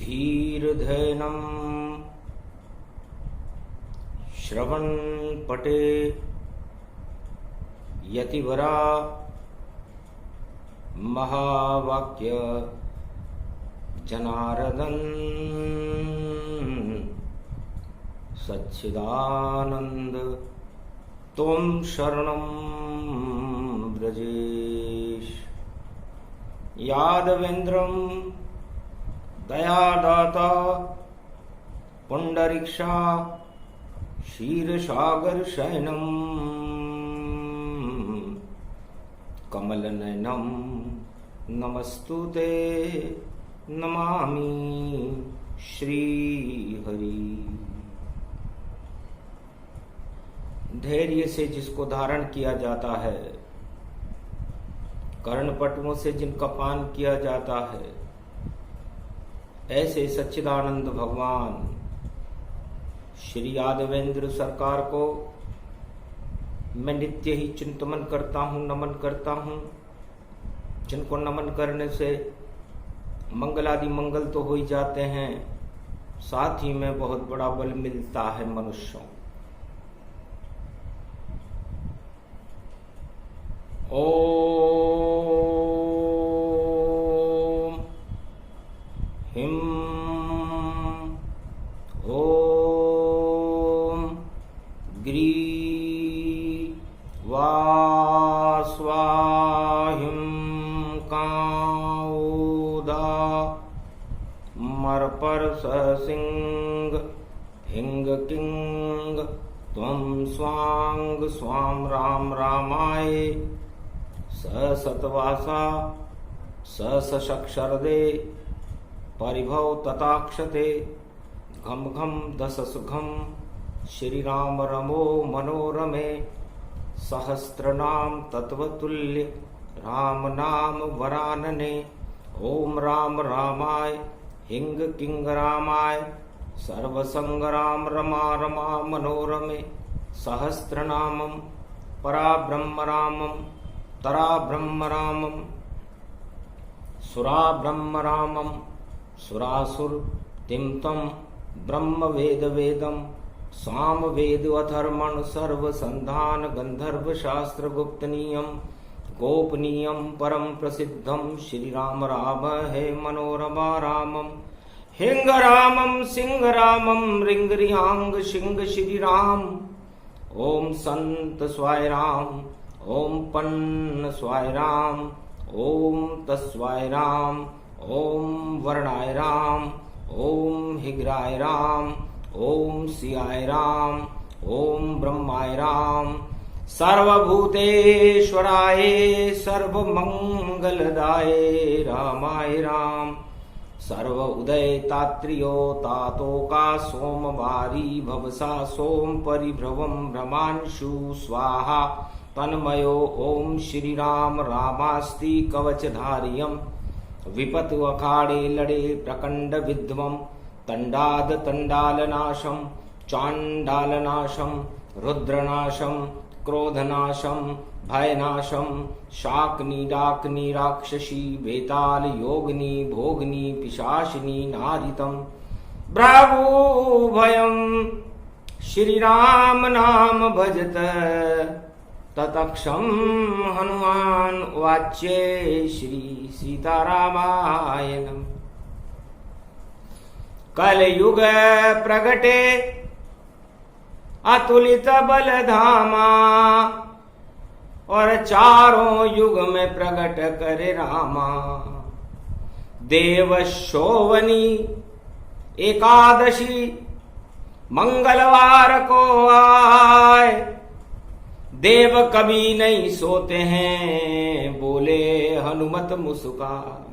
धीर्धैनं श्रवणपटे यतिवरा महावाक्य जनार्दन सच्चिदानंद त्वं शरणं व्रजेश। यादवेन्द्रं दयादाता पुंडरीक्षा क्षीरसागर शयनं कमलनयनं नमस्तुते नमामि श्रीहरि। धैर्य से जिसको धारण किया जाता है, कर्णपटुओं से जिनका पान किया जाता है, ऐसे सच्चिदानंद भगवान श्री यादवेंद्र सरकार को मैं नित्य ही चिंतन करता हूँ, नमन करता हूँ। जिनको नमन करने से मंगलादि मंगल तो हो ही जाते हैं, साथ ही में बहुत बड़ा बल मिलता है मनुष्यों। ओम हिम ओम ग्री वा स्वाहिं काऊदा मरपर सिंह हिंग किंग त्वं स्वांग स्वाम राम रामाय सतवासा सशक्षरदे परिभव तताक्षते घम घम दशसुघम श्री राम रमो मनोरमे सहस्रनाम तत्वतुल्य राम नाम वरानने। ओम राम रामाय हिंग किंग रामाय सर्वसंग राम रमा रमा मनोरमे सहस्रनामं पराब्रह्म रामं तरा ब्रह्म रामं सुरा ब्रह्म रामं सुरासुर तिमतं ब्रह्म वेद वेदं साम वेद अथर्मण सर्व संधान गंधर्व शास्त्र गुप्तनीयम गोपनीयम परम प्रसिद्धम श्री राम राम है मनोरमा रामम हिंग रामम सिंह रामम रिंग रिहांग सिंह श्री राम। ओम संत स्वाय राम ओम पन्न स्वाय राम ओम तस्वाय राम ओम वर्णाय राम ओम हिग्राय राम ओम सियाय राम ओम ब्रह्माय राम सर्वभूतेश्वराय सर्वमंगलदाय रामाय राम। सर्व उदय तात्रियो तातोका सोमवारी भवसा सोम परिभ्रवम भ्रमांशु स्वाहा तन्मयो। ओम श्री राम रामास्ति कवचधारियम विपत अखाड़े लड़े प्रकंड विद्वम तंडाद तंडालनाशम चांडालनाशम रुद्रनाशम क्रोधनाशम भयनाशम शाकनी डाकनी राक्षसी बेताल योगनी भोगनी पिशाचिनी नारितम ब्रावो भयम श्री राम नाम भजत ततक्षम हनुमान वाच्ये श्री सीतारामायणम। कलयुग प्रगटे अतुलित बलधामा और चारों युग में प्रकट करे रामा। देव शोभनी एकादशी मंगलवार को आए, देव कभी नहीं सोते हैं बोले हनुमत मुस्कान।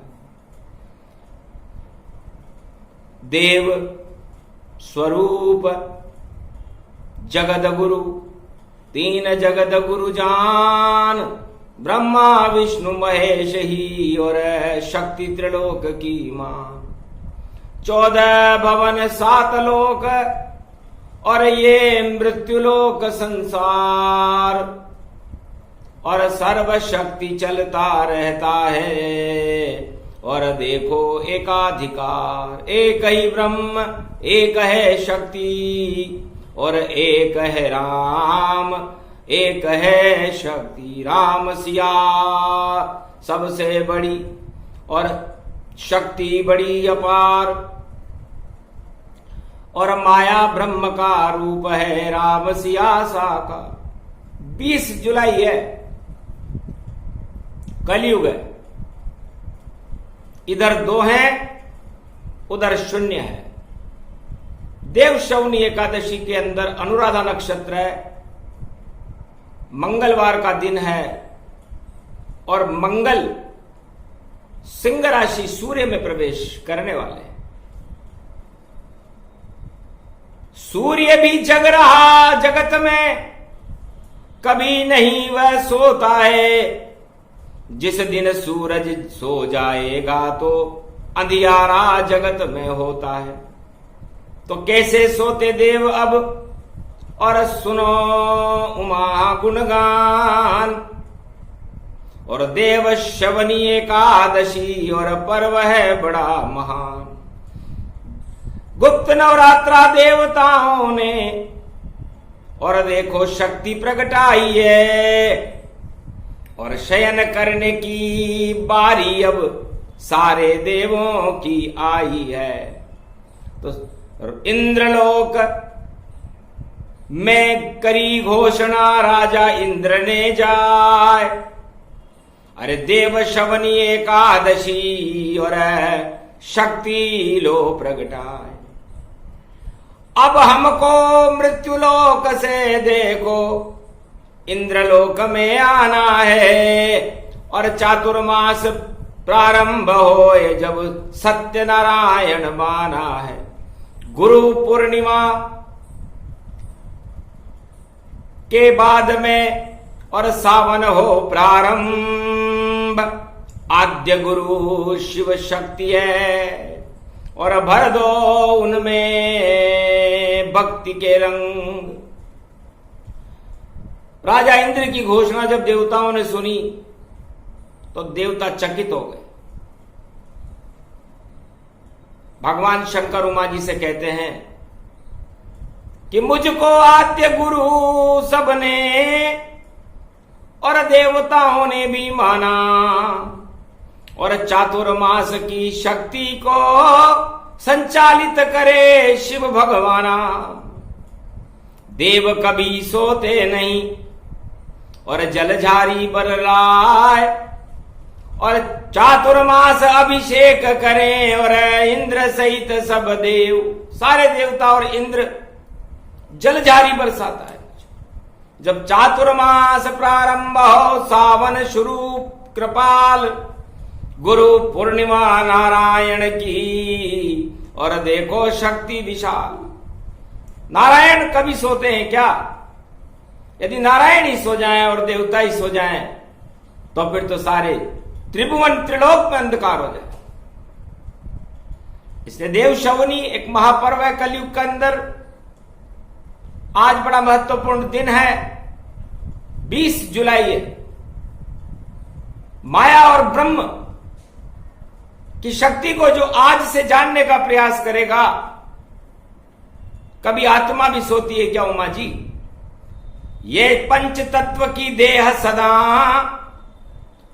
देव स्वरूप जगद गुरु तीन जगद गुरु जान, ब्रह्मा विष्णु महेश ही और शक्ति त्रिलोक की मां। 14 भवन 7 लोक और ये मृत्युलोक संसार, और सर्व शक्ति चलता रहता है और देखो एकाधिकार, एक ही ब्रह्म, एक है शक्ति और एक है राम, एक है शक्ति। राम सिया सबसे बड़ी और शक्ति बड़ी अपार, और माया ब्रह्म का रूप है राम सिया साकार। 20 जुलाई है, कलयुग है, इधर 2 हैं, उधर 0 है। देव शवनी एकादशी के अंदर अनुराधा नक्षत्र है, मंगलवार का दिन है, और मंगल सिंह राशि सूर्य में प्रवेश करने वाले हैं। सूर्य भी जग रहा जगत में, कभी नहीं वह सोता है। जिस दिन सूरज सो जाएगा तो अंधियारा जगत में होता है। तो कैसे सोते देव अब, और सुनो उमा गुणगान। और देव शवनी एकादशी और पर्व है बड़ा महान। गुप्त नवरात्रा देवताओं ने और देखो शक्ति प्रगटाई है, और शयन करने की बारी अब सारे देवों की आई है। तो इंद्रलोक में करी घोषणा राजा इंद्र ने जाए, अरे देव शवनी एकादशी और शक्ति लो प्रगटाए। अब हमको मृत्युलोक से देखो इंद्रलोक में आना है, और चातुर्मास प्रारंभ होए जब सत्यनारायण माना है। गुरु पूर्णिमा के बाद में और सावन हो प्रारंभ। आद्य गुरु शिव शक्ति है, और भर दो उनमें भक्ति के रंग। राजा इंद्र की घोषणा जब देवताओं ने सुनी तो देवता चकित हो गए। भगवान शंकर उमा जी से कहते हैं कि मुझको आद्य गुरु सबने और देवताओं ने भी माना, और चातुर्मास की शक्ति को संचालित करे शिव भगवाना। देव कभी सोते नहीं और जलझारी बरलाए, और चातुर्मास अभिषेक करें, और इंद्र सहित सब देव, सारे देवता और इंद्र जलझारी बरसाता है। जब चातुर्मास प्रारंभ हो, सावन शुरू कृपाल, गुरु पूर्णिमा नारायण की, और देखो शक्ति विशाल। नारायण कभी सोते हैं क्या? यदि नारायण ही सो जाएं और देवता ही सो जाएं तो फिर तो सारे त्रिभुवन त्रिलोक में अंधकार हो जाए। इसलिए देव शवनी एक महापर्व है कलयुग के अंदर। आज बड़ा महत्वपूर्ण दिन है, 20 जुलाई है। माया और ब्रह्म की शक्ति को जो आज से जानने का प्रयास करेगा, कभी आत्मा भी सोती है क्या उमा जी? ये पंच तत्व की देह सदा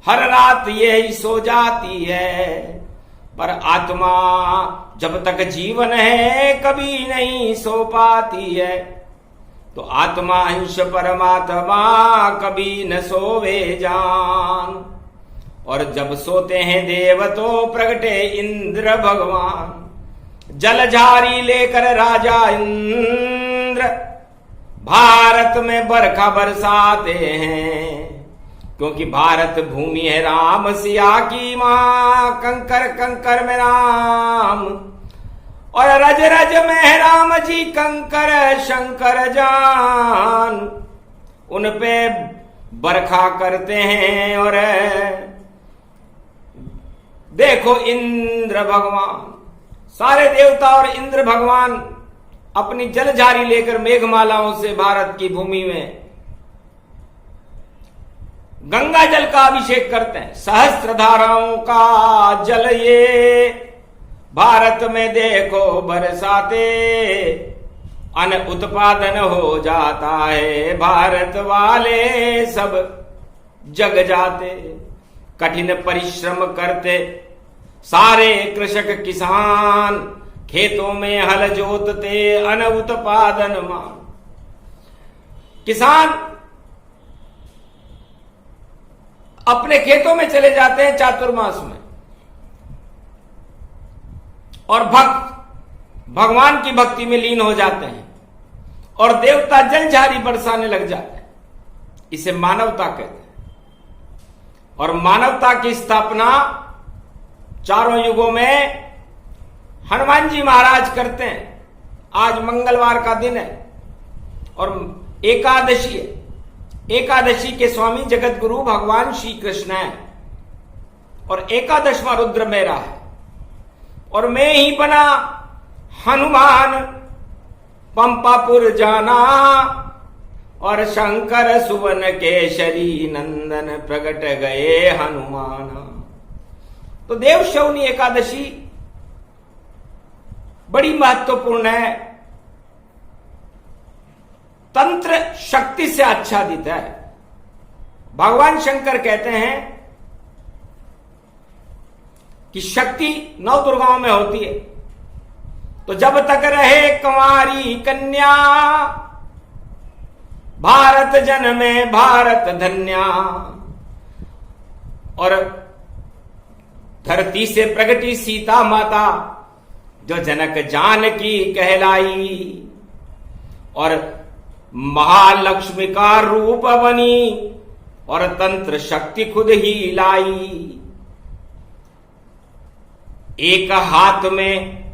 हर रात यही सो जाती है, पर आत्मा जब तक जीवन है कभी नहीं सो पाती है। तो आत्मा अंश परमात्मा कभी न सोवे जान, और जब सोते हैं देव तो प्रगटे इंद्र भगवान। जलझारी लेकर राजा इंद्र भारत में बरखा बरसाते हैं, क्योंकि भारत भूमि है राम सिया की मां। कंकर कंकर में राम, और रज रज में है राम जी कंकर शंकर जान। उन पे बरखा करते हैं, और देखो इंद्र भगवान, सारे देवता और इंद्र भगवान अपनी जलझारी लेकर मेघमालाओं से भारत की भूमि में गंगा जल का अभिषेक करते हैं। सहस्त्र धाराओं का जल ये भारत में देखो बरसाते, अन्न उत्पादन हो जाता है, भारत वाले सब जग जाते। कठिन परिश्रम करते सारे कृषक किसान, खेतों में हल जोतते अन्न उत्पादन मान। किसान अपने खेतों में चले जाते हैं चातुर्मास में, और भक्त भगवान की भक्ति में लीन हो जाते हैं, और देवता जलझारी बरसाने लग जाते हैं। इसे मानवता कहते हैं। और मानवता की स्थापना चारों युगों में हनुमान जी महाराज करते हैं। आज मंगलवार का दिन है और एकादशी है। एकादशी के स्वामी जगत गुरु भगवान श्री कृष्ण है, और एकादशवां रुद्र मेरा है, और मैं ही बना हनुमान पंपापुर जाना, और शंकर सुवन केशरी नंदन प्रगट गए हनुमान। तो देवशौनी एकादशी बड़ी महत्वपूर्ण है, तंत्र शक्ति से आच्छादित है। भगवान शंकर कहते हैं कि शक्ति 9 दुर्गाओं में होती है। तो जब तक रहे कंवारी कन्या, भारत जन में भारत धन्या। और धरती से प्रगटी सीता माता, जो जनक जानकी कहलाई, और महालक्ष्मी का रूप बनी, और तंत्र शक्ति खुद ही लाई। एक हाथ में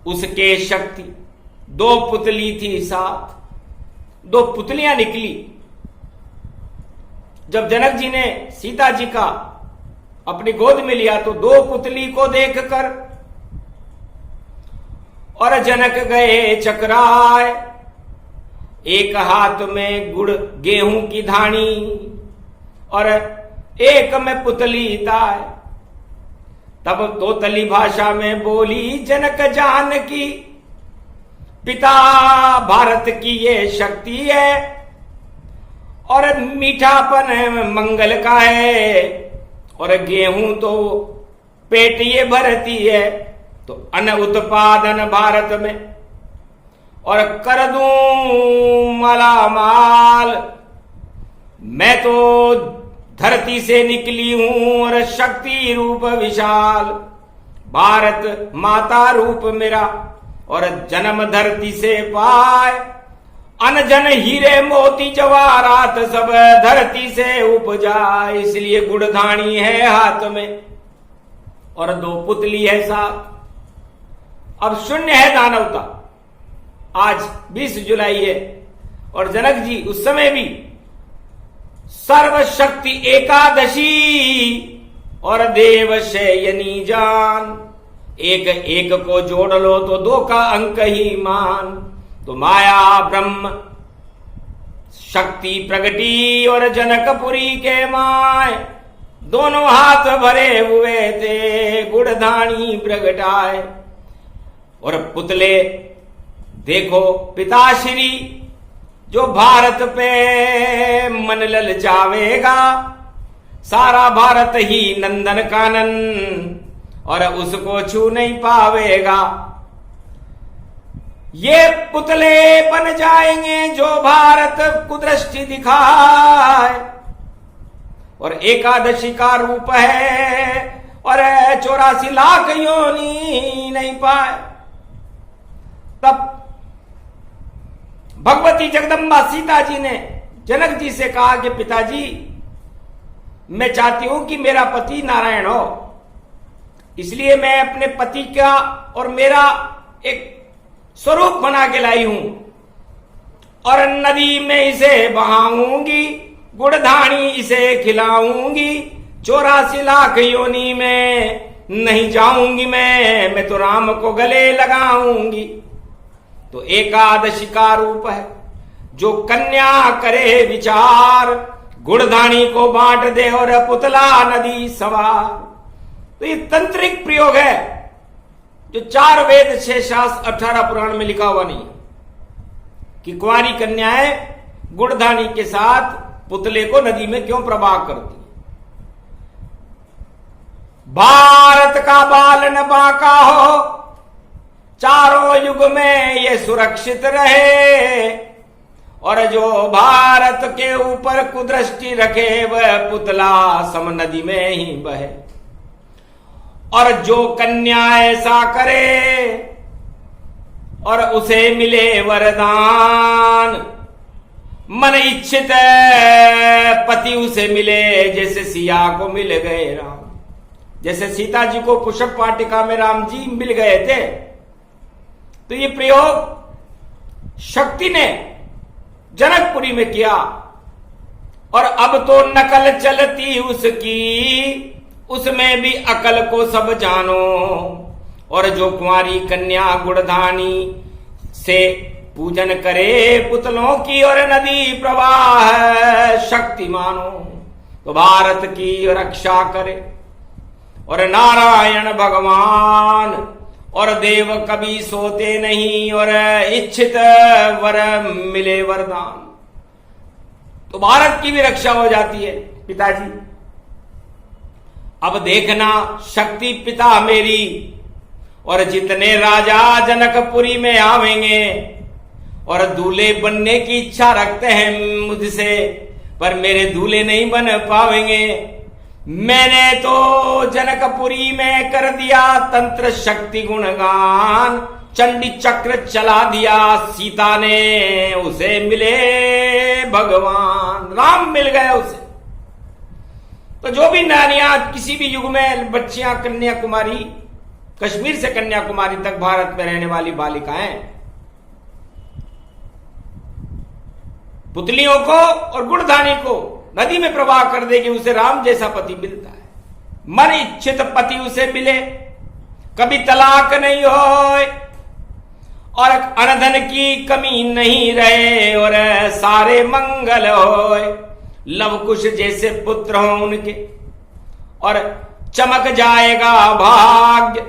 उसके शक्ति, 2 पुतली थी साथ, 2 पुतलियां निकली। जब जनक जी ने सीता जी का अपनी गोद में लिया तो 2 पुतली को देखकर और जनक गए चकराए। एक हाथ में गुड़ गेहूं की धानी, और एक में पुतली ताय। तब तोतली भाषा में बोली जनक जानकी, पिता भारत की ये शक्ति है, और मीठापन मंगल का है, और गेहूं तो पेट ये भरती है, तो अन्न उत्पादन भारत में, और कर दूं मालामाल। मैं तो धरती से निकली हूं, और शक्ति रूप विशाल, भारत माता रूप मेरा, और जन्म धरती से पाए। अनजन हीरे मोती जवाहरात सब धरती से उपजा। इसलिए गुड़धानी है हाथ में, और 2 पुतली है साथ। अब शून्य है दानवता। आज 20 जुलाई है, और जनक जी उस समय भी सर्वशक्ति एकादशी, और देव शयनी जान। एक एक को जोड़ लो तो 2 का अंक ही मान। तो माया ब्रह्म शक्ति प्रगटी, और जनकपुरी के माय, दोनों हाथ भरे हुए थे, गुड़धानी प्रगटाए। और पुतले देखो पिताश्री, जो भारत पे मन ललचावेगा, सारा भारत ही नंदन कानन, और उसको छू नहीं पावेगा। ये पुतले बन जाएंगे जो भारत को दृष्टि दिखाए, और एकादशी का रूप है, और 84 लाख योनि नहीं पाए। तब भगवती जगदम्बा सीता जी ने जनक जी से कहा कि पिताजी, मैं चाहती हूं कि मेरा पति नारायण हो, इसलिए मैं अपने पति का और मेरा एक स्वरूप बना के लाई हूं, और नदी में इसे बहाऊंगी, गुड़धानी इसे खिलाऊंगी। 84 लाख योनि में नहीं जाऊंगी मैं तो राम को गले लगाऊंगी। तो एकादशी का रूप है, जो कन्या करे विचार, गुड़धानी को बांट दे और पुतला नदी सवार। तो ये तंत्रिक प्रयोग है जो 4 वेद 6 शास्त्र 18 पुराण में लिखा हुआ नहीं कि कुंवारी कन्याएं गुड़धानी के साथ पुतले को नदी में क्यों प्रवाह करती। भारत का बालन बांका हो, चारों युग में ये सुरक्षित रहे, और जो भारत के ऊपर कुदृष्टि रखे वह पुतला सम नदी में ही बहे। और जो कन्या ऐसा करे और उसे मिले वरदान, मन इच्छित पति उसे मिले, जैसे सिया को मिल गए राम। जैसे सीता जी को पुष्प वाटिका में राम जी मिल गए थे, तो ये प्रयोग शक्ति ने जनकपुरी में किया। और अब तो नकल चलती उसकी, उसमें भी अकल को सब जानो। और जो कुंवारी कन्या गुड़धानी से पूजन करे पुतलों की और नदी प्रवाह शक्ति मानो, तो भारत की रक्षा करे। और नारायण भगवान और देव कभी सोते नहीं, और इच्छित वर मिले वरदान, तो भारत की भी रक्षा हो जाती है। पिताजी अब देखना शक्ति पिता मेरी, और जितने राजा जनकपुरी में आवेंगे और दूल्हे बनने की इच्छा रखते हैं मुझसे, पर मेरे दूल्हे नहीं बन पावेंगे। मैंने तो जनकपुरी में कर दिया तंत्र शक्ति गुणगान, चंडी चक्र चला दिया, सीता ने उसे मिले भगवान, राम मिल गए उसे। तो जो भी नारियां किसी भी युग में बच्चियां कन्याकुमारी, कश्मीर से कन्याकुमारी तक भारत में रहने वाली बालिकाएं पुतलियों को और गुड़धानी को नदी में प्रवाह कर देगी, उसे राम जैसा पति मिलता है। मन इच्छित पति उसे मिले, कभी तलाक नहीं होए, और अनधन की कमी नहीं रहे, और सारे मंगल होए। लव कुश जैसे पुत्र हो उनके, और चमक जाएगा भाग्य,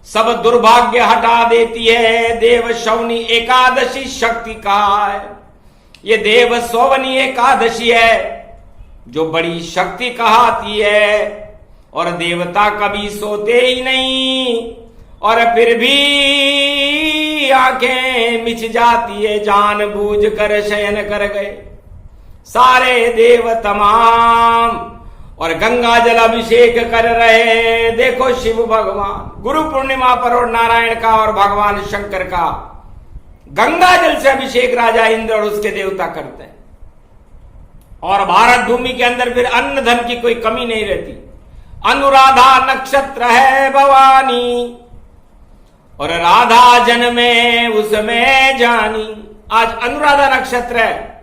सब दुर्भाग्य हटा देती है। देव शौनी एकादशी शक्ति का है, ये देव सौवनी एकादशी है जो बड़ी शक्ति कहाती है। और देवता कभी सोते ही नहीं, और फिर भी आंखें मिच जाती है, जानबूझ कर शयन कर गए सारे देव तमाम, और गंगा जल अभिषेक कर रहे। देखो शिव भगवान गुरु पूर्णिमा पर और नारायण का और भगवान शंकर का गंगा जल से अभिषेक राजा इंद्र और उसके देवता करते हैं। और भारत भूमि के अंदर फिर अन्न धन की कोई कमी नहीं रहती। अनुराधा नक्षत्र है भवानी, और राधा जन्मे उसमें जानी। आज अनुराधा नक्षत्र है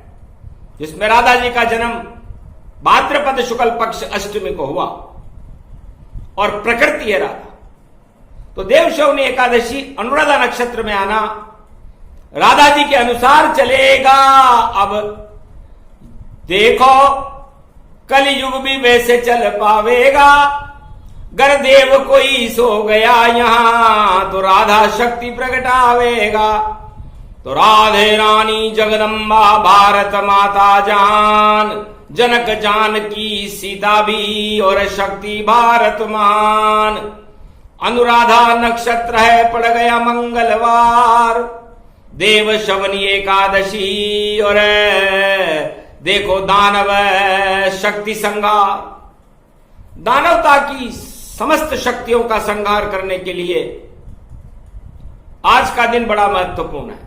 जिसमें राधा जी का जन्म भाद्रपद शुक्ल पक्ष अष्टमी को हुआ, और प्रकृति है राधा। तो देवशौनी एकादशी अनुराधा नक्षत्र में आना राधा जी के अनुसार चलेगा। अब देखो कलयुग भी वैसे चल पावेगा, गर देव कोई सो गया यहां तो राधा शक्ति प्रगटावेगा। तो राधे रानी जगदम्बा भारत माता जान, जनक जान की सीता भी और शक्ति भारत मान। अनुराधा नक्षत्र है पड़ गया मंगलवार, देव शवनी एकादशी, और देखो दानव शक्ति संहार। दानवता की समस्त शक्तियों का संहार करने के लिए आज का दिन बड़ा महत्वपूर्ण है।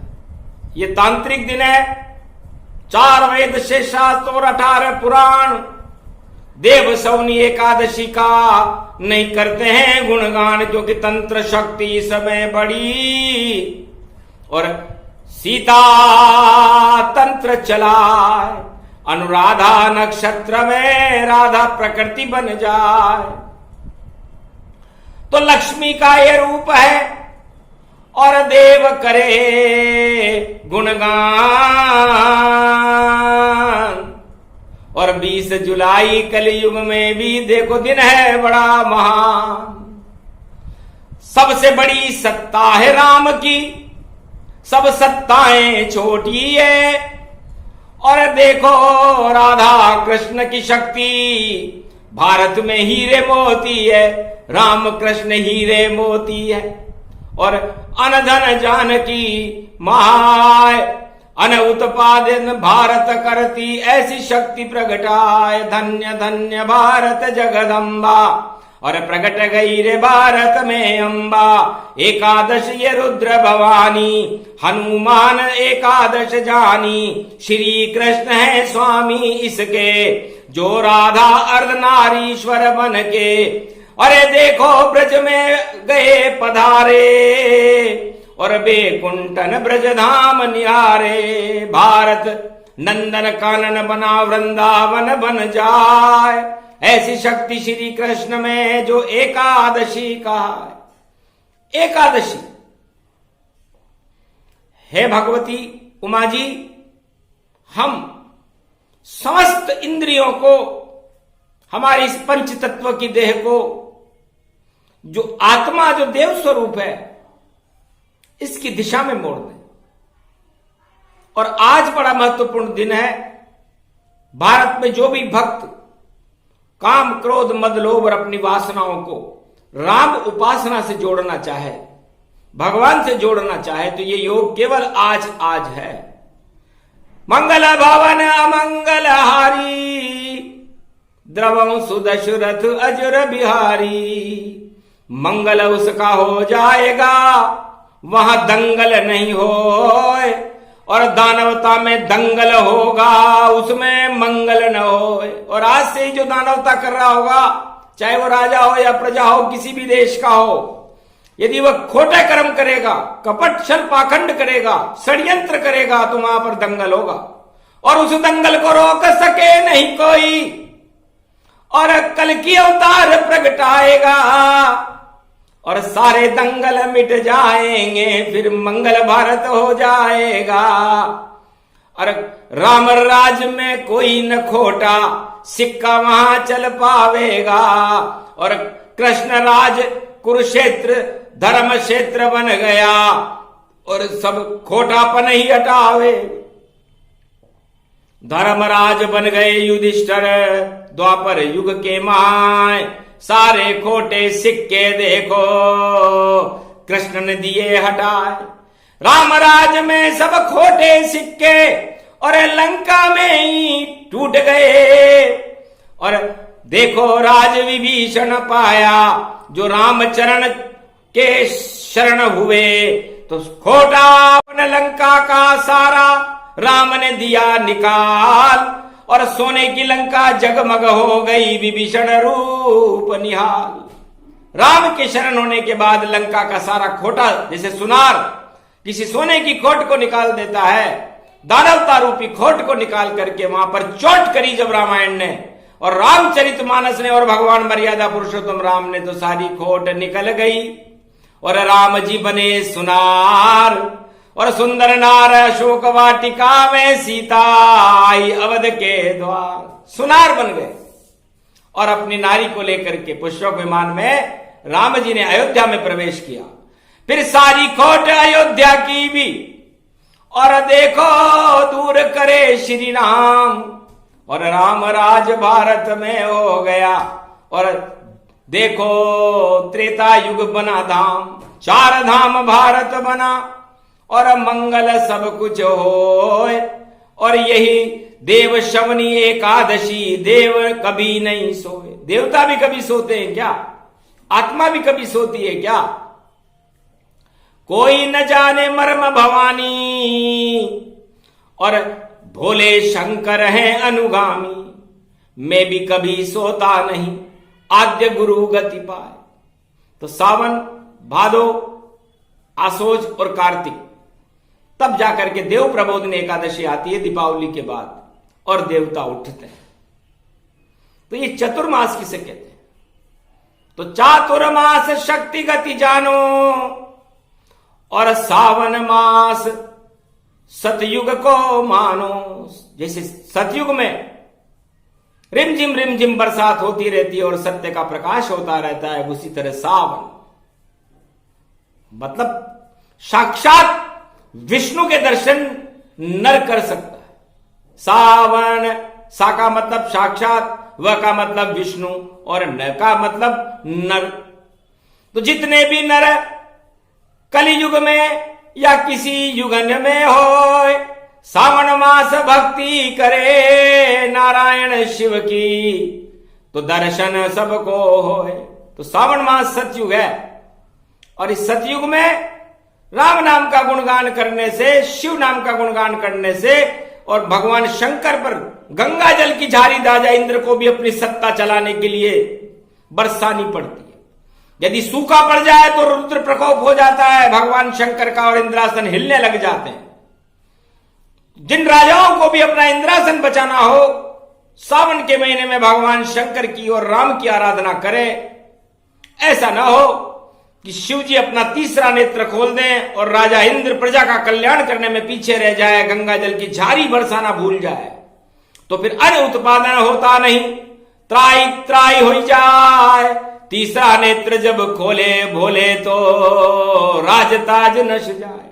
ये तांत्रिक दिन है। 4 वेद से शास्त्र और 18 पुराण देव शवनी एकादशी का नहीं करते हैं गुणगान, क्योंकि तंत्र शक्ति समय बड़ी, और सीता तंत्र चलाए। अनुराधा नक्षत्र में राधा प्रकृति बन जाए, तो लक्ष्मी का ये रूप है, और देव करे गुणगान। और 20 जुलाई कलयुग में भी देखो दिन है बड़ा महान। सबसे बड़ी सत्ता है राम की, सब सत्ताएं छोटी है। और देखो राधा कृष्ण की शक्ति भारत में हीरे मोती है, राम कृष्ण हीरे मोती है। और अनधन जानकी महाय अन उत्पादन भारत करती, ऐसी शक्ति प्रगटाए। धन्य धन्य भारत जगदम्बा, और प्रकट गई रे भारत में अम्बा। एकादश ये रुद्र भवानी, हनुमान एकादश जानी। श्री कृष्ण है स्वामी इसके, जो राधा अर्धनारीश्वर बन के। अरे देखो ब्रज में गए पधारे, और बेकुंठन ब्रज धाम निहारे। भारत नंदन कानन बना वृंदावन बन जाए, ऐसी शक्ति श्री कृष्ण में जो एकादशी का है। एकादशी हे भगवती उमा जी, हम समस्त इंद्रियों को, हमारी इस पंच तत्व की देह को, जो आत्मा जो देव स्वरूप है, इसकी दिशा में मोड़ दें। और आज बड़ा महत्वपूर्ण दिन है। भारत में जो भी भक्त काम क्रोध मद लोभ और अपनी वासनाओं को राम उपासना से जोड़ना चाहे, भगवान से जोड़ना चाहे, तो ये योग केवल आज है। मंगल भवन अमंगल हारी, द्रवं सुदशरथ अजर बिहारी। मंगल उसका हो जाएगा वहां दंगल नहीं होए, और दानवता में दंगल होगा उसमें मंगल न होए। और आज से ही जो दानवता कर रहा होगा, चाहे वो राजा हो या प्रजा हो, किसी भी देश का हो, यदि वह खोटे कर्म करेगा, कपट छल पाखंड करेगा, षड्यंत्र करेगा, तो वहां पर दंगल होगा। और उस दंगल को रोक सके नहीं कोई, और कल की अवतार प्रगटाएगा, और सारे दंगल मिट जाएंगे, फिर मंगल भारत हो जाएगा। और राम राज में कोई न खोटा सिक्का वहां चल पावेगा। और कृष्ण राज कुरुक्षेत्र धर्म क्षेत्र बन गया, और सब खोटापन ही हटावे। धर्मराज बन गए युधिष्ठिर द्वापर युग के माय, सारे खोटे सिक्के देखो कृष्ण ने दिए हटाए। रामराज में सब खोटे सिक्के और लंका में ही टूट गए। और देखो राज विभीषण पाया, जो रामचरण के शरण हुए, तो खोटा अपने लंका का सारा राम ने दिया निकाल, और सोने की लंका जगमग हो गई विभीषण रूप निहाल। राम के शरण होने के बाद लंका का सारा खोटा, जैसे सुनार किसी सोने की खोट को निकाल देता है, दानवता रूपी खोट को निकाल करके वहां पर चोट करी जब रामायण ने और रामचरितमानस ने और भगवान मर्यादा पुरुषोत्तम राम ने, तो सारी खोट निकल गई। और राम जी बने सुनार, और सुंदर नार अशोक वाटिका में सीता आई अवध के द्वार। सुनार बन गए और अपनी नारी को लेकर के पुष्पक विमान में राम जी ने अयोध्या में प्रवेश किया। फिर सारी खोट अयोध्या की भी, और देखो दूर करे श्री राम, और राम राज भारत में हो गया। और देखो त्रेता युग बना धाम, 4 धाम भारत बना, और मंगल सब कुछ होए। और यही देव शवनी एकादशी, देव कभी नहीं सोए। देवता भी कभी सोते हैं क्या? आत्मा भी कभी सोती है क्या? कोई न जाने मर्म भवानी, और भोले शंकर हैं अनुगामी। मैं भी कभी सोता नहीं, आद्य गुरु गति पाए। तो सावन, भादो, आसोज और कार्तिक, तब जाकर के देव प्रबोधन एकादशी आती है दीपावली के बाद, और देवता उठते हैं। तो ये चतुर्मास किसे कहते हैं? तो चातुर्मास शक्ति गति जानो, और सावन मास सतयुग को मानो। जैसे सतयुग में रिम झिम बरसात होती रहती है और सत्य का प्रकाश होता रहता है। उसी तरह सावन मतलब साक्षात विष्णु के दर्शन नर कर सकता है। सावन, सा का मतलब साक्षात, व का मतलब विष्णु और न का मतलब नर। तो जितने भी नर कलियुग में या किसी युगन में हो, सावन मास भक्ति करे नारायण शिव की, तो दर्शन सबको होए। तो सावन मास सतयुग है और इस सतयुग में राम नाम का गुणगान करने से, शिव नाम का गुणगान करने से और भगवान शंकर पर गंगा जल की झारी राजा इंद्र को भी अपनी सत्ता चलाने के लिए बरसानी पड़ती है। यदि सूखा पड़ जाए तो रुद्र प्रकोप हो जाता है, भगवान शंकर का और इंद्रासन हिलने लग जाते हैं। जिन राजाओं को भी अपना इंद्रासन बचाना हो, सावन के महीने में भगवान शंकर की और राम की आराधना करें। ऐसा ना हो कि शिव जी अपना तीसरा नेत्र खोल दें और राजा इंद्र प्रजा का कल्याण करने में पीछे रह जाए, गंगा जल की झारी बरसाना भूल जाए, तो फिर अन्न उत्पादन होता नहीं, त्राई त्राई हो जाए। तीसरा नेत्र जब खोले भोले तो राजताज नश जाए।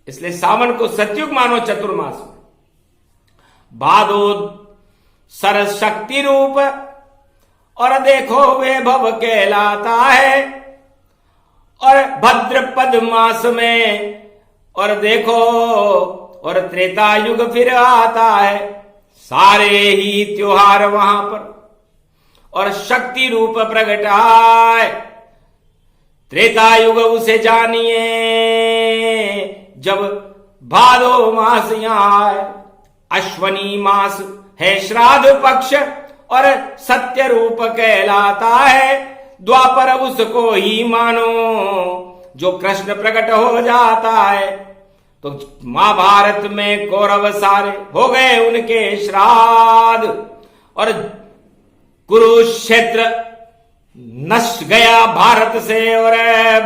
इसलिए सावन को सतयुग मानो चतुर्मास में। भादो सरस शक्ति रूप और देखो वैभव कहलाता है, और भाद्रपद मास में और देखो और त्रेता युग फिर आता है। सारे ही त्योहार वहां पर और शक्ति रूप प्रगटाए। त्रेता युग उसे जानिए जब भादो मास यहां आए। अश्वनी मास है श्राद्ध पक्ष और सत्य रूप कहलाता है। द्वापर उसको ही मानो जो कृष्ण प्रकट हो जाता है। तो महाभारत में कौरव सारे हो गए उनके श्राद्ध और कुरुक्षेत्र नश गया भारत से और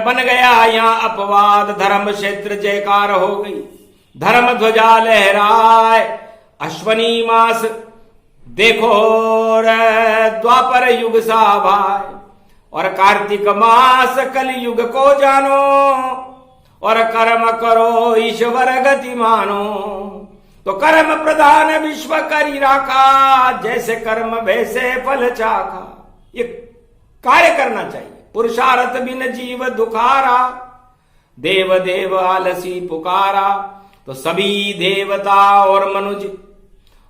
बन गया यहां अपवाद। धर्म क्षेत्र जयकार हो गई, धर्म ध्वजा लहराए। अश्वनी मास देखो द्वापर युग सा भाई, और कार्तिक मास कलयुग को जानो, और कर्म करो ईश्वर गति मानो। तो कर्म प्रधान विश्व करी राखा, जैसे कर्म वैसे फल चाखा। ये कार्य करना चाहिए। पुरुषार्थ बिन जीव दुखारा, देव देव आलसी पुकारा। तो सभी देवता और मनुज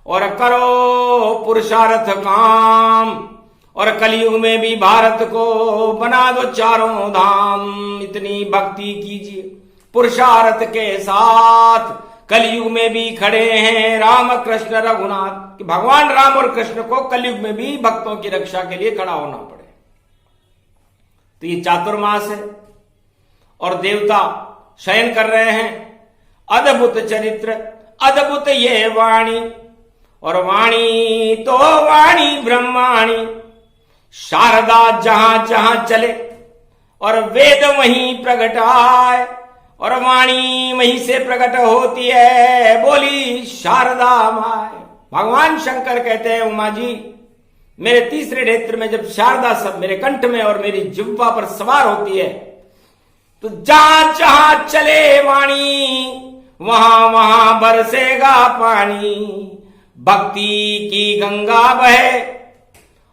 और करो पुरुषार्थ काम, और कलयुग में भी भारत को बना दो चारों धाम। इतनी भक्ति कीजिए पुरुषार्थ के साथ। कलयुग में भी खड़े हैं राम कृष्ण रघुनाथ, कि भगवान राम और कृष्ण को कलयुग में भी भक्तों की रक्षा के लिए खड़ा होना पड़े। तो ये चातुर्मास है और देवता शयन कर रहे हैं। अद्भुत चरित्र, अद्भुत ये वाणी, और वाणी तो वाणी ब्रह्माणी। शारदा जहां जहां चले और वेद वहीं प्रगटाए, और वाणी वहीं से प्रकट होती है। बोली शारदा माय। भगवान शंकर कहते हैं उमा जी, मेरे तीसरे नेत्र में जब शारदा सब मेरे कंठ में और मेरी जिह्वा पर सवार होती है, तो जहां जहां चले वाणी वहां वहां बरसेगा पानी। भक्ति की गंगा बहे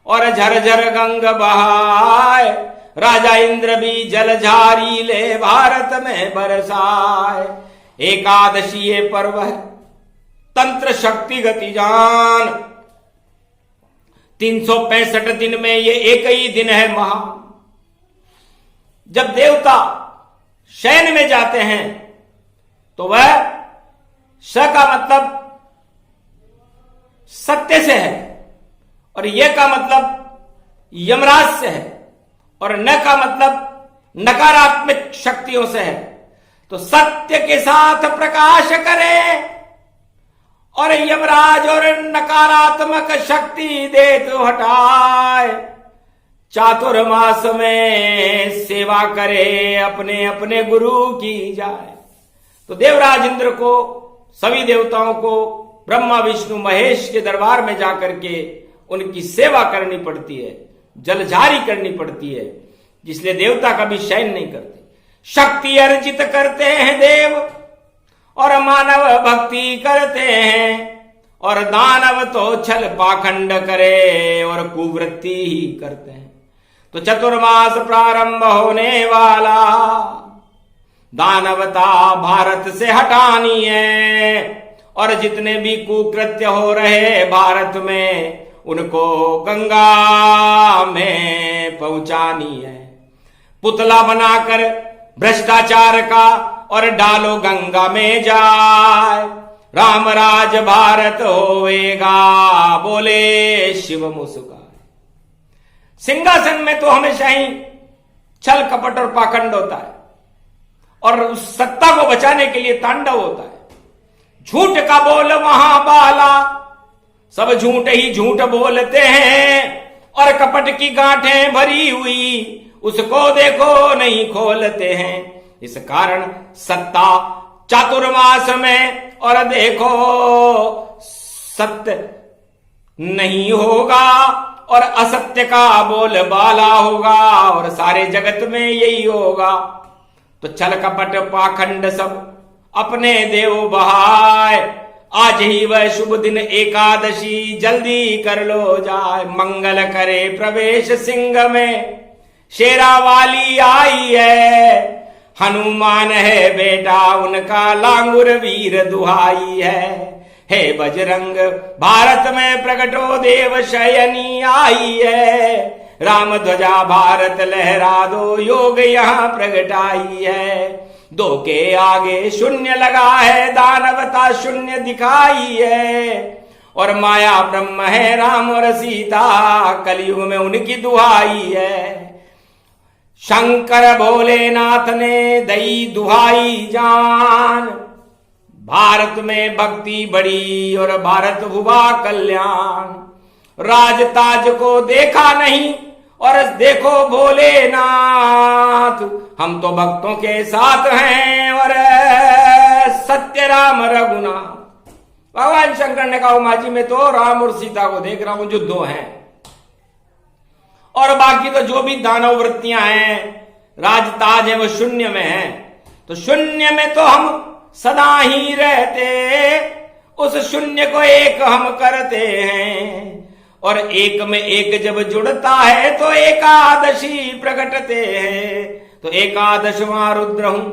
और झरझर गंग बहाए। राजा इंद्र भी जलझारी ले भारत में बरसाए। एकादशी ये पर्व है तंत्र शक्ति गति जान। 365 दिन में ये एक ही दिन है महा। जब देवता शयन में जाते हैं तो वह स का मतलब सत्य से है, और यह का मतलब यमराज से है, और न का मतलब नकारात्मक शक्तियों से है। तो सत्य के साथ प्रकाश करे और यमराज और नकारात्मक शक्ति दे तो हटाए। चातुर्मास में सेवा करे अपने अपने गुरु की जाए। तो देवराज इंद्र को, सभी देवताओं को ब्रह्मा विष्णु महेश के दरबार में जाकर के उनकी सेवा करनी पड़ती है, जलझारी करनी पड़ती है, जिसलिए देवता कभी शयन नहीं करते। शक्ति अर्जित करते हैं देव और मानव भक्ति करते हैं, और दानव तो छल पाखंड करे और कुवृत्ति ही करते हैं। तो चतुर्मास प्रारंभ होने वाला, दानवता भारत से हटानी है, और जितने भी कुकृत्य हो रहे भारत में उनको गंगा में पहुंचानी है। पुतला बनाकर भ्रष्टाचार का और डालो गंगा में जाए, राम राज भारत होएगा, बोले शिव मुस्काए। सिंहासन में तो हमेशा ही छल कपट और पाखंड होता है, और उस सत्ता को बचाने के लिए तांडव होता है। झूठ का बोल वहां बाला, सब झूठ ही झूठ बोलते हैं, और कपट की गांठें भरी हुई उसको देखो नहीं खोलते हैं। इस कारण सत्ता चातुर्मास में और देखो सत्य नहीं होगा, और असत्य का बोल बाला होगा, और सारे जगत में यही होगा। तो छल कपट पाखंड सब अपने देव बहाय, आज ही वह शुभ दिन एकादशी जल्दी कर लो जाए। मंगल करे प्रवेश सिंह में, शेरा वाली आई है, हनुमान है बेटा उनका, लांगुर वीर दुहाई है। हे बजरंग भारत में प्रगटो देव शयनी आई है, राम ध्वजा भारत लहरा दो, योग यहाँ प्रगटाई है। दो के आगे शून्य लगा है, दानवता शून्य दिखाई है, और माया ब्रह्म है राम और सीता, कलयुग में उनकी दुहाई है। शंकर भोलेनाथ ने दई दुहाई जान, भारत में भक्ति बड़ी और भारत हुआ कल्याण। राज ताज को देखा नहीं और देखो भोलेनाथ, हम तो भक्तों के साथ हैं और सत्य राम रघुनाथ। भगवान शंकर ने कहा माँ जी मैं तो राम और सीता को देख रहा हूं जो दो हैं, और बाकी तो जो भी दानव वृत्तियां हैं, राज ताज है वो शून्य में है। तो शून्य में तो हम सदा ही रहते, उस शून्य को एक हम करते हैं, और एक में एक जब जुड़ता है तो एकादशी प्रकटते हैं। तो एकादशवां रुद्र हूं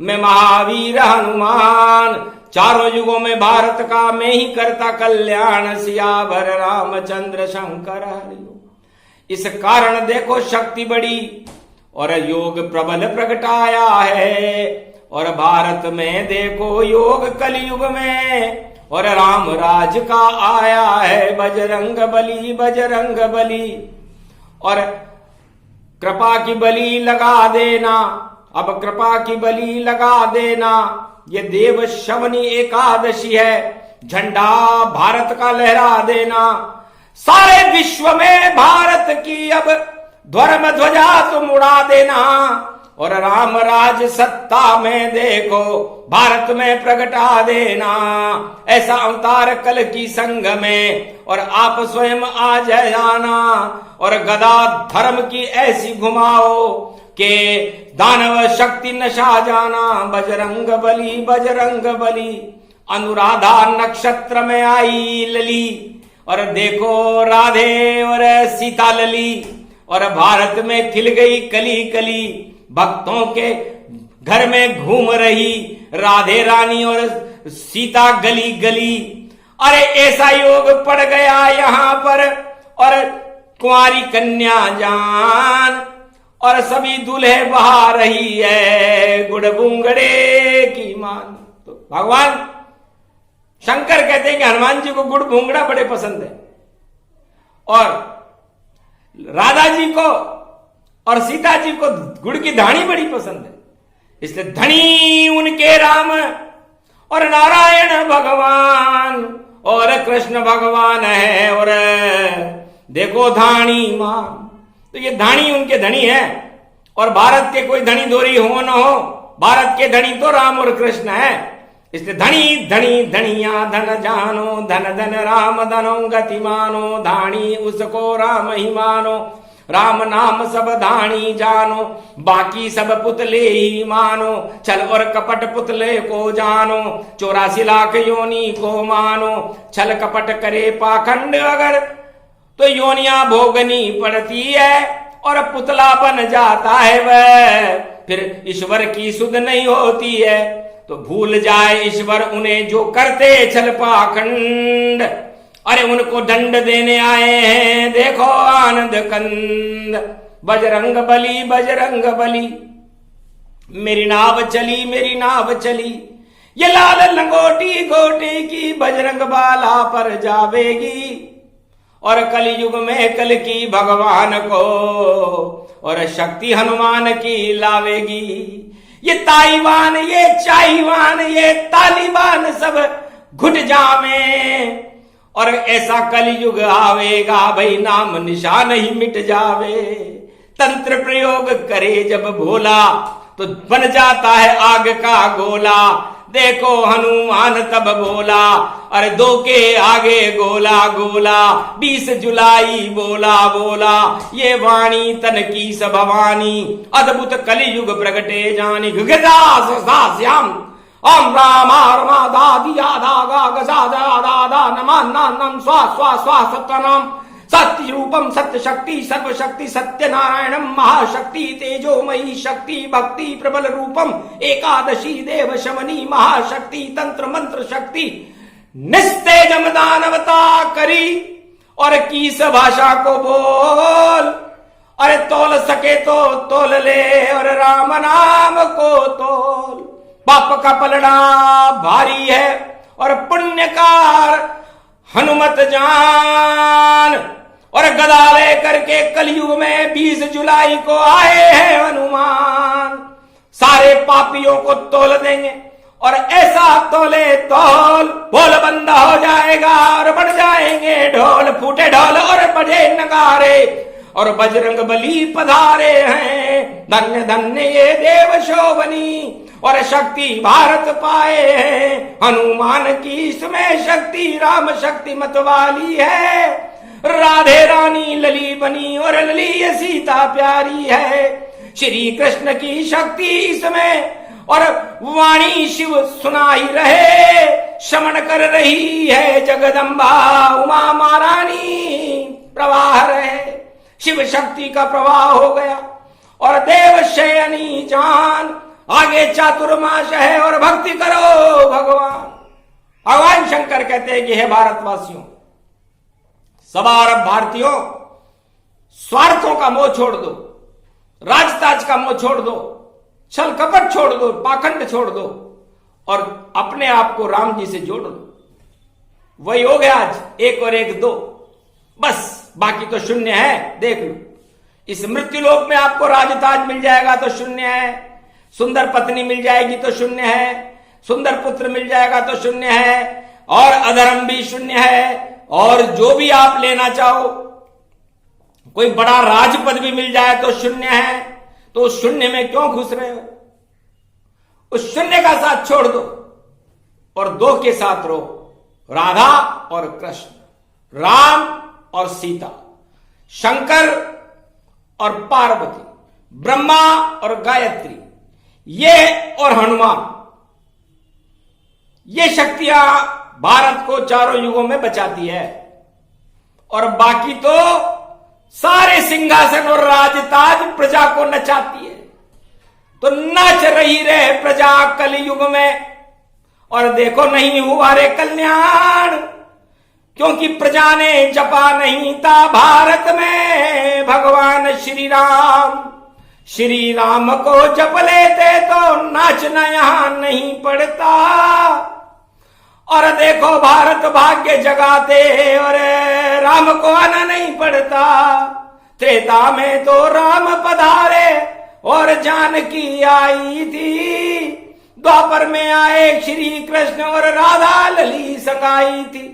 मैं महावीर हनुमान, चारों युगों में भारत का मैं ही करता कल्याण, सियावर रामचंद्र शंकर हरिओम। इस कारण देखो शक्ति बड़ी और योग प्रबल प्रगटाया है, और भारत में देखो योग कलयुग में, और राम राज का आया है बजरंग बली, बजरंग बली। और कृपा की बली लगा देना, अब कृपा की बली लगा देना, ये देव शवनी एकादशी है, झंडा भारत का लहरा देना। सारे विश्व में भारत की अब धर्म ध्वजा तुम उड़ा देना, और राम राज सत्ता में देखो भारत में प्रगटा देना। ऐसा अवतार कल की संग में, और आप स्वयं आ जाना, और गदा धर्म की ऐसी घुमाओ के दानव शक्ति नशा जाना। बजरंग बली, बजरंग बली। अनुराधा नक्षत्र में आई लली, और देखो राधे और सीता लली, और भारत में खिल गई कली कली। भक्तों के घर में घूम रही राधे रानी और सीता गली गली। अरे ऐसा योग पड़ गया यहाँ पर, और कुंवारी कन्या जान, और सभी दूल्हे बहा रही है गुड़ भूंगड़े की मान। तो भगवान शंकर कहते हैं कि हनुमान जी को गुड़ भूंगड़ा बड़े पसंद है, और राधा जी को और सीता जी को गुड़ की धानी बड़ी पसंद है, इसलिए धनी उनके राम और नारायण भगवान और कृष्ण भगवान है, और देखो धानी मां। तो ये धानी उनके धनी है, और भारत के कोई धनी दोरी हो न हो, भारत के धनी तो राम और कृष्ण है। इसलिए धनी धनी धनिया धन जानो, धन धन राम धनो गति मानो, धानी उसको राम ही मानो, राम नाम सब धानी जानो, बाकी सब पुतले ही मानो, छल और कपट पुतले को जानो, 84 लाख योनि को मानो, छल कपट करे पाखंड अगर तो योनियां भोगनी पड़ती है और पुतला बन जाता है वह, फिर ईश्वर की सुध नहीं होती है, तो भूल जाए ईश्वर उन्हें जो करते छल पाखंड, अरे उनको दंड देने आए हैं देखो आनंद कंद। बजरंग बली मेरी नाव चली, मेरी नाव चली, ये लाल लंगोटी गोटी की बजरंग बाला पर जावेगी, और कलयुग में कल की भगवान को और शक्ति हनुमान की लावेगी। ये ताइवान, ये चाइवान, ये तालिबान सब घुट जावे, और ऐसा कलयुग आवेगा भाई नाम निशान ही मिट जावे। तंत्र प्रयोग करे जब भोला तो बन जाता है आग का गोला, देखो हनुमान तब बोला, अरे 2 के आगे गोला गोला, 20 जुलाई बोला बोला, ये वाणी तन की सब भवानी, अद्भुत कलयुग प्रगटे जानी। श्याम ओम रामा दादिया दागा गजा दादा नम स्वा स्वा स्वा सत्यनाम, सत्य रूपम सत्य शक्ति सर्वशक्ति सत्यनारायणम महाशक्ति तेजोमयी शक्ति भक्ति प्रबल रूपम एकादशी देव शमनी महाशक्ति तंत्र मंत्र शक्ति निस्तेजम दानवता करी, और किस भाषा को बोल, अरे तोल सके तो तोल ले, और राम नाम को तोल। पाप का पलड़ा भारी है और पुण्यकार हनुमत जान, और गदा लेकर के कलयुग में 20 जुलाई को आए हैं हनुमान, सारे पापियों को तोल देंगे, और ऐसा तोले तोल बोल बंद हो जाएगा, और बढ़ जाएंगे ढोल, फूटे ढोल और बजे नगारे, और बजरंग बली पधारे हैं। धन्य धन्य ये देव शोभनी, और शक्ति भारत पाए हैं हनुमान की, इसमें शक्ति राम शक्ति मत वाली है। राधे रानी लली बनी, और लली सीता प्यारी है, श्री कृष्ण की शक्ति इसमें, और वाणी शिव सुनाई रहे, शमन कर रही है जगदम्बा उमा महारानी, प्रवाह रहे, शिव शक्ति का प्रवाह हो गया, और देव शयनी जान, आगे चातुर्माश है और भक्ति करो भगवान। भगवान शंकर कहते हैं कि हे भारतवासियों, सवार भारतीयों, स्वार्थों का मोह छोड़ दो, राजताज का मोह छोड़ दो, छल कपट छोड़ दो, पाखंड छोड़ दो, और अपने आप को राम जी से जोड़ दो। वही हो गया आज 1 और 1 2, बस बाकी तो शून्य है। देख लो, इस मृत्यु लोक में आपको राजताज मिल जाएगा तो शून्य है, सुंदर पत्नी मिल जाएगी तो शून्य है, सुंदर पुत्र मिल जाएगा तो शून्य है, और अधर्म भी शून्य है, और जो भी आप लेना चाहो, कोई बड़ा राजपद भी मिल जाए तो शून्य है। तो उस शून्य में क्यों घुस रहे हो? उस शून्य का साथ छोड़ दो और 2 के साथ रहो, राधा और कृष्ण, राम और सीता, शंकर और पार्वती, ब्रह्मा और गायत्री, ये और हनुमान, ये शक्तियां भारत को चारों युगों में बचाती है, और बाकी तो सारे सिंहासन और राजताज प्रजा को नचाती है। तो नाच रही रहे प्रजा कलयुग में, और देखो नहीं हुआ रे कल्याण, क्योंकि प्रजा ने जपा नहीं था भारत में भगवान श्री राम। श्री राम को जप लेते तो नाचना यहां नहीं पड़ता, और देखो भारत भाग्य जगाते और राम को आना नहीं पड़ता। त्रेता में तो राम पधारे और जानकी आई थी, द्वापर में आए श्री कृष्ण और राधा लली संगाई थी।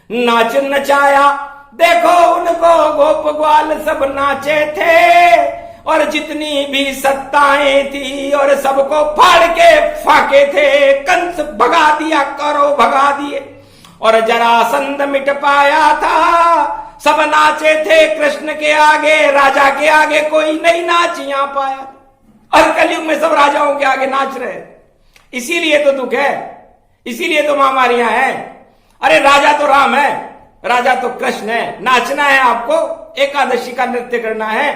नाच नचाया देखो उनको, गोप ग्वाल सब नाचे थे, और जितनी भी सत्ताएं थी और सबको फाड़ के फाके थे। कंस भगा दिया, कौरव भगा दिए और जरासंध मिट पाया था। सब नाचे थे कृष्ण के आगे, राजा के आगे कोई नहीं नाच यहाँ पाया। और कलयुग में सब राजाओं के आगे नाच रहे। इसीलिए तो दुख है, इसीलिए तो महामारियां हैं। अरे राजा तो राम है, राजा तो कृष्ण है। नाचना है आपको, एकादशी का नृत्य करना है।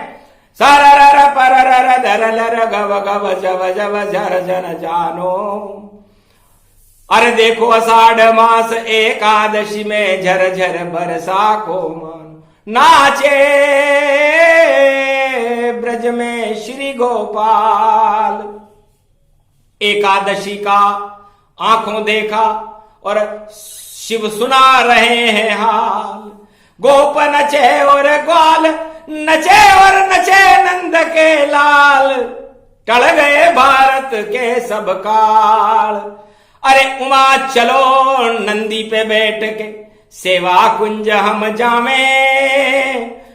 सारा पर गव गव जव जव झर जन जानो। अरे देखो आषाढ़ मास एकादशी में झरझर बरसा को मानो। नाचे ब्रज में श्री गोपाल। एकादशी का आंखों देखा और शिव सुना रहे हैं हाल। गोप नचे और ग्वाल नचे और नचे नंद के लाल। टल गए भारत के सब काल। अरे उमा चलो नंदी पे बैठ के सेवा कुंज हम जावे।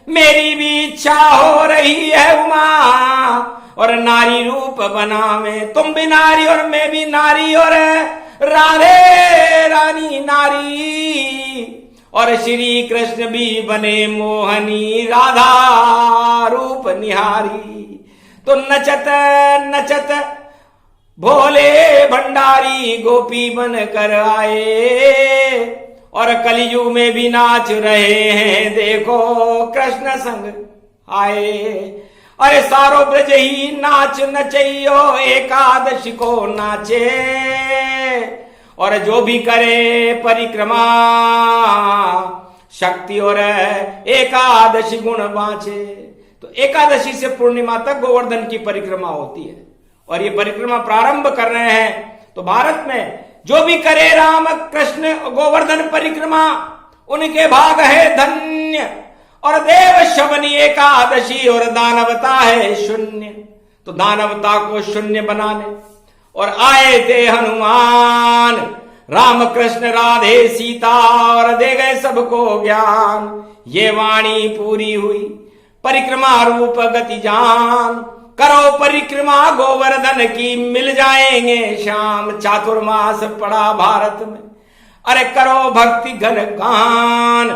मेरी भी इच्छा हो रही है उमा और नारी रूप बनावे। तुम भी नारी और मैं भी नारी और राधे रानी नारी और श्री कृष्ण भी बने मोहनी राधा रूप निहारी। तो नचत नचत भोले भंडारी गोपी बन कर आए और कलयुग में भी नाच रहे हैं। देखो कृष्ण संग आए। अरे सारो ब्रज ही नाच नचैयो एकादशी को नाचे। और जो भी करे परिक्रमा शक्ति और एकादशी गुण बाँचे। तो एकादशी से पूर्णिमा तक गोवर्धन की परिक्रमा होती है और ये परिक्रमा प्रारंभ कर रहे हैं। तो भारत में जो भी करे राम कृष्ण गोवर्धन परिक्रमा उनके भाग है धन्य। और देव शबनी एकादशी और दानवता है शून्य। तो दानवता को शून्य बनाने और आए थे हनुमान राम कृष्ण राधे सीता और दे गए सबको ज्ञान। ये वाणी पूरी हुई परिक्रमा रूप गति जान। करो परिक्रमा गोवर्धन की मिल जाएंगे श्याम। चातुर्मास पड़ा भारत में। अरे करो भक्ति घन गान।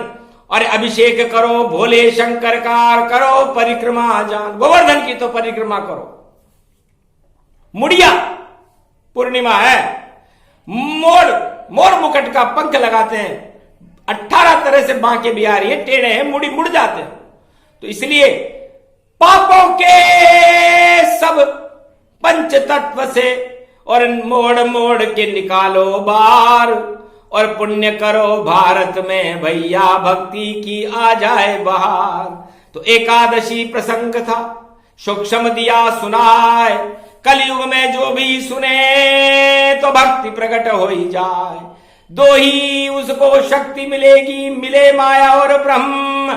अरे अभिषेक करो भोले शंकर का। करो परिक्रमा जान। गोवर्धन की तो परिक्रमा करो। मुड़िया पूर्णिमा है। मोर मुकुट का पंख लगाते हैं। 18 तरह से बांके भी आ रही है, टेढ़े हैं, मुड़ जाते हैं। तो इसलिए पापों के सब पंच तत्व से और मोड़ मोड़ के निकालो बार। और पुण्य करो भारत में भैया भक्ति की आ जाए बहार। तो एकादशी प्रसंग था, सूक्ष्म दिया सुनाए। कलयुग में जो भी सुने तो भक्ति प्रकट हो ही जाए। दो ही उसको शक्ति मिलेगी, मिले माया और ब्रह्म।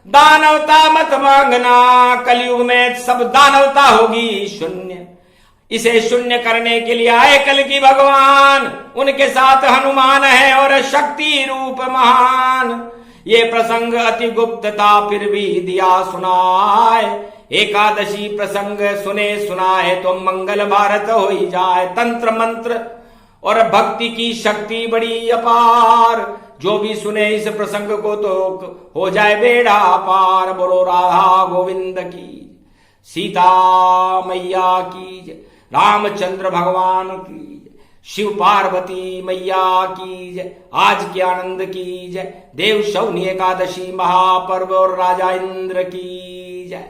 दानवता मत मांगना, कलयुग में सब दानवता होगी शून्य। इसे शून्य करने के लिए आए कल की भगवान। उनके साथ हनुमान है और शक्ति रूप महान। ये प्रसंग अति गुप्त था फिर भी दिया सुनाए। एकादशी प्रसंग सुने सुनाए तो मंगल भारत हो ही जाए। तंत्र मंत्र और भक्ति की शक्ति बड़ी अपार। जो भी सुने इस प्रसंग को तो हो जाए बेड़ा पार। बोलो राधा गोविंद की, सीता मैया की, रामचंद्र भगवान की, शिव पार्वती मैया की जय। आज के आनंद की जय। देव शौनी एकादशी महापर्व और राजा इंद्र की जय।